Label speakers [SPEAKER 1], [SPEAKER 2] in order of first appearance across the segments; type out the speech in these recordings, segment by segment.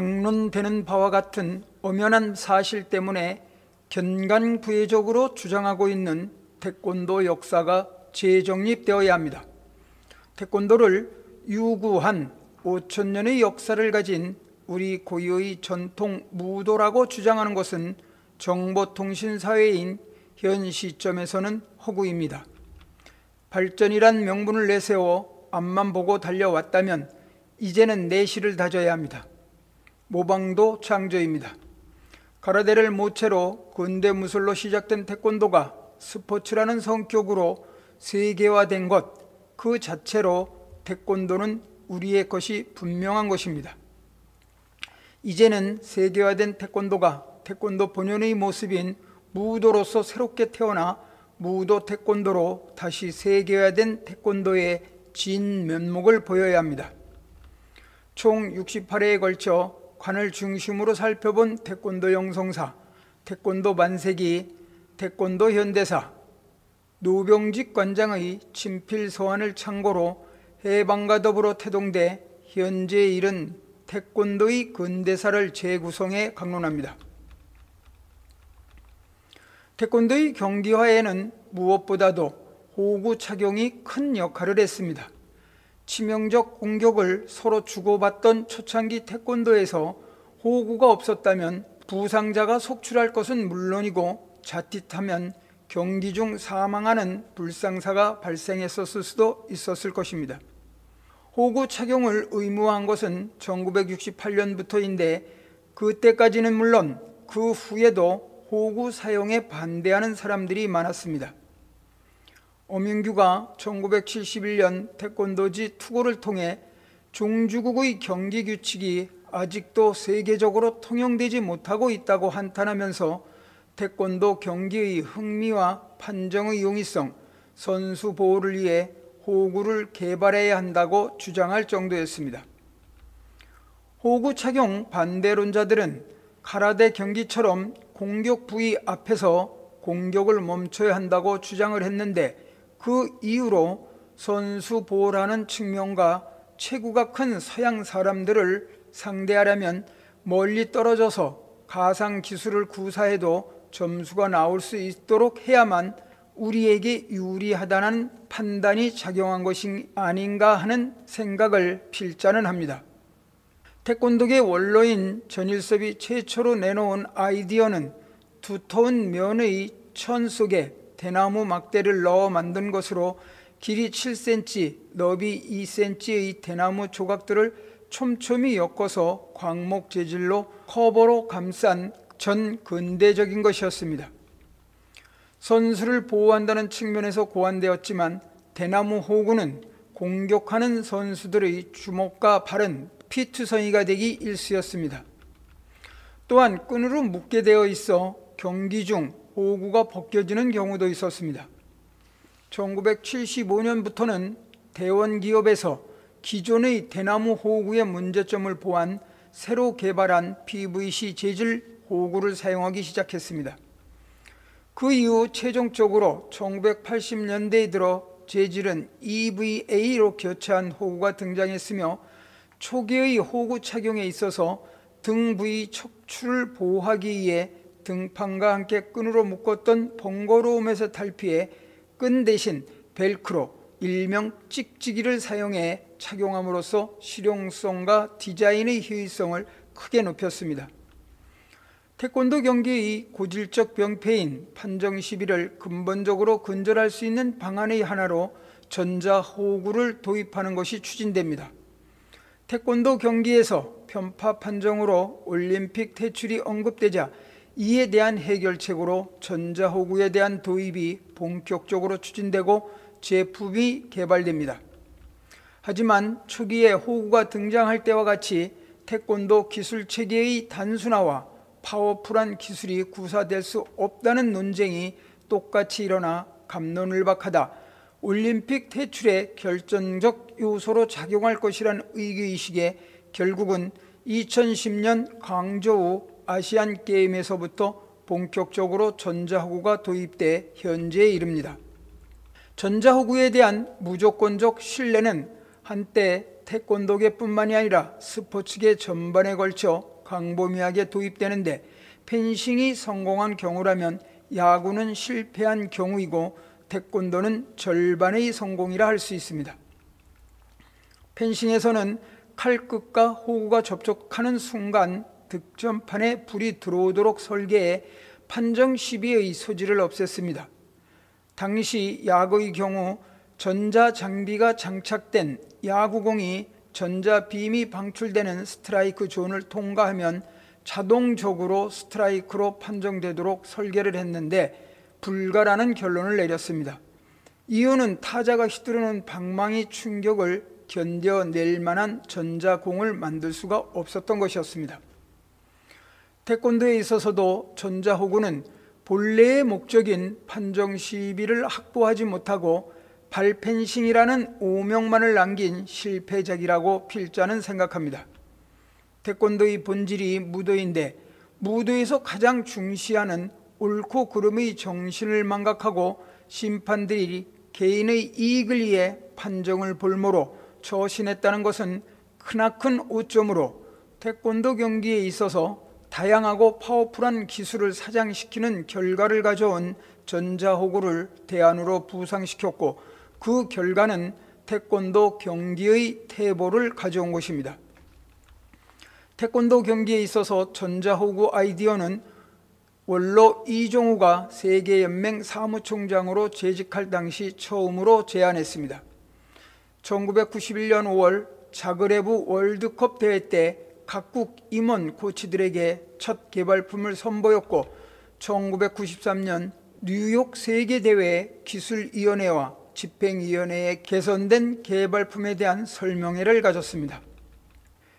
[SPEAKER 1] 강론되는 바와 같은 엄연한 사실 때문에 견간부회적으로 주장하고 있는 태권도 역사가 재정립되어야 합니다. 태권도를 유구한 5,000년의 역사를 가진 우리 고유의 전통 무도라고 주장하는 것은 정보통신사회인 현 시점에서는 허구입니다. 발전이란 명분을 내세워 앞만 보고 달려왔다면 이제는 내실을 다져야 합니다. 모방도 창조입니다. 가라데를 모체로 근대무술로 시작된 태권도가 스포츠라는 성격으로 세계화된 것 그 자체로 태권도는 우리의 것이 분명한 것입니다. 이제는 세계화된 태권도가 태권도 본연의 모습인 무도로서 새롭게 태어나 무도 태권도로 다시 세계화된 태권도의 진면목을 보여야 합니다. 총 68회에 걸쳐 관을 중심으로 살펴본 태권도 영성사, 태권도 만세기, 태권도 현대사, 노병직 관장의 친필 서한을 참고로 해방과 더불어 태동돼 현재에 이른 태권도의 근대사를 재구성해 강론합니다. 태권도의 경기화에는 무엇보다도 호구 착용이 큰 역할을 했습니다. 치명적 공격을 서로 주고받던 초창기 태권도에서 호구가 없었다면 부상자가 속출할 것은 물론이고 자칫하면 경기 중 사망하는 불상사가 발생했었을 수도 있었을 것입니다. 호구 착용을 의무화한 것은 1968년부터인데 그때까지는 물론 그 후에도 호구 사용에 반대하는 사람들이 많았습니다. 엄윤규가 1971년 태권도지 투고를 통해 종주국의 경기 규칙이 아직도 세계적으로 통용되지 못하고 있다고 한탄하면서 태권도 경기의 흥미와 판정의 용이성, 선수 보호를 위해 호구를 개발해야 한다고 주장할 정도였습니다. 호구 착용 반대론자들은 가라데 경기처럼 공격 부위 앞에서 공격을 멈춰야 한다고 주장을 했는데 그 이유로 선수 보호라는 측면과 체구가 큰 서양 사람들을 상대하려면 멀리 떨어져서 가상 기술을 구사해도 점수가 나올 수 있도록 해야만 우리에게 유리하다는 판단이 작용한 것이 아닌가 하는 생각을 필자는 합니다. 태권도계 원로인 전일섭이 최초로 내놓은 아이디어는 두터운 면의 천 속에 대나무 막대를 넣어 만든 것으로 길이 7cm, 너비 2cm의 대나무 조각들을 촘촘히 엮어서 광목 재질로 커버로 감싼 전 근대적인 것이었습니다. 선수를 보호한다는 측면에서 고안되었지만 대나무 호구는 공격하는 선수들의 주먹과 발은 피투성이가 되기 일쑤였습니다. 또한 끈으로 묶게 되어 있어 경기 중 호구가 벗겨지는 경우도 있었습니다. 1975년부터는 대원기업에서 기존의 대나무 호구의 문제점을 보완 새로 개발한 PVC 재질 호구를 사용하기 시작했습니다. 그 이후 최종적으로 1980년대에 들어 재질은 EVA로 교체한 호구가 등장했으며 초기의 호구 착용에 있어서 등 부위 척추를 보호하기 위해 등판과 함께 끈으로 묶었던 번거로움에서 탈피해 끈 대신 벨크로 일명 찍찍이를 사용해 착용함으로써 실용성과 디자인의 효율성을 크게 높였습니다. 태권도 경기의 고질적 병폐인 판정 시비를 근본적으로 근절할 수 있는 방안의 하나로 전자호구를 도입하는 것이 추진됩니다. 태권도 경기에서 편파 판정으로 올림픽 퇴출이 언급되자 이에 대한 해결책으로 전자호구에 대한 도입이 본격적으로 추진되고 제품이 개발됩니다. 하지만 초기에 호구가 등장할 때와 같이 태권도 기술체계의 단순화와 파워풀한 기술이 구사될 수 없다는 논쟁이 똑같이 일어나 갑론을박하다 올림픽 퇴출의 결정적 요소로 작용할 것이란 의기의식에 결국은 2010년 광저우 아시안게임에서부터 본격적으로 전자호구가 도입돼 현재에 이릅니다. 전자호구에 대한 무조건적 신뢰는 한때 태권도계뿐만이 아니라 스포츠계 전반에 걸쳐 광범위하게 도입되는데 펜싱이 성공한 경우라면 야구는 실패한 경우이고 태권도는 절반의 성공이라 할 수 있습니다. 펜싱에서는 칼끝과 호구가 접촉하는 순간 득점판에 불이 들어오도록 설계해 판정 시비의 소지를 없앴습니다. 당시 야구의 경우 전자장비가 장착된 야구공이 전자빔이 방출되는 스트라이크 존을 통과하면 자동적으로 스트라이크로 판정되도록 설계를 했는데 불가라는 결론을 내렸습니다. 이유는 타자가 휘두르는 방망이 충격을 견뎌낼 만한 전자공을 만들 수가 없었던 것이었습니다. 태권도에 있어서도 전자호구는 본래의 목적인 판정 시비를 확보하지 못하고 발펜싱이라는 오명만을 남긴 실패작이라고 필자는 생각합니다. 태권도의 본질이 무도인데 무도에서 가장 중시하는 옳고 그름의 정신을 망각하고 심판들이 개인의 이익을 위해 판정을 볼모로 처신했다는 것은 크나큰 오점으로 태권도 경기에 있어서 다양하고 파워풀한 기술을 사장시키는 결과를 가져온 전자호구를 대안으로 부상시켰고 그 결과는 태권도 경기의 퇴보를 가져온 것입니다. 태권도 경기에 있어서 전자호구 아이디어는 원로 이종우가 세계연맹 사무총장으로 재직할 당시 처음으로 제안했습니다. 1991년 5월 자그레브 월드컵 대회 때 각국 임원 코치들에게 첫 개발품을 선보였고 1993년 뉴욕 세계대회 기술위원회와 집행위원회에 개선된 개발품에 대한 설명회를 가졌습니다.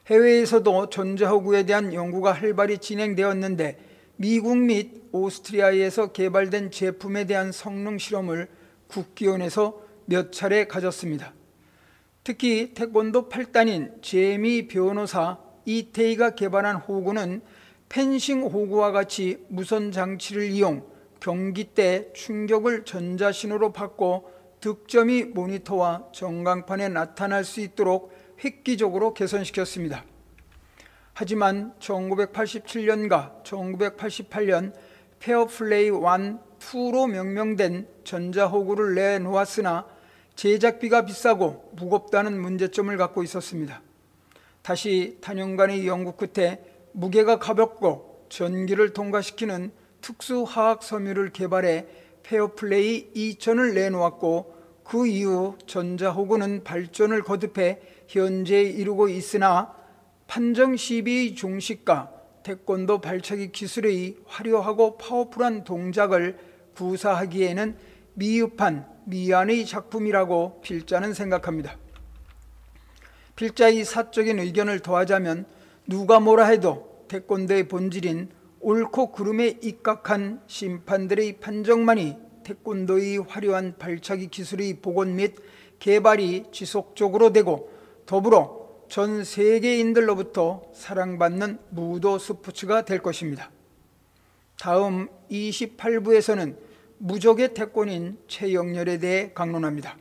[SPEAKER 1] 해외에서도 전자호구에 대한 연구가 활발히 진행되었는데 미국 및 오스트리아에서 개발된 제품에 대한 성능 실험을 국기원에서 몇 차례 가졌습니다. 특히 태권도 8단인 제미 변호사 이태희가 개발한 호구는 펜싱 호구와 같이 무선 장치를 이용 경기 때 충격을 전자신호로 바꿔 득점이 모니터와 전광판에 나타날 수 있도록 획기적으로 개선시켰습니다. 하지만 1987년과 1988년 페어플레이 1, 2로 명명된 전자호구를 내놓았으나 제작비가 비싸고 무겁다는 문제점을 갖고 있었습니다. 다시 단연간의 연구 끝에 무게가 가볍고 전기를 통과시키는 특수화학 섬유를 개발해 페어플레이 2000을 내놓았고 그 이후 전자호구는 발전을 거듭해 현재 이루고 있으나 판정 시비의 종식과 태권도 발차기 기술의 화려하고 파워풀한 동작을 구사하기에는 미흡한 미완의 작품이라고 필자는 생각합니다. 필자의 사적인 의견을 더하자면 누가 뭐라 해도 태권도의 본질인 옳고 그름에 입각한 심판들의 판정만이 태권도의 화려한 발차기 기술의 복원 및 개발이 지속적으로 되고 더불어 전 세계인들로부터 사랑받는 무도 스포츠가 될 것입니다. 다음 28부에서는 무적의 태권인 최영렬에 대해 강론합니다.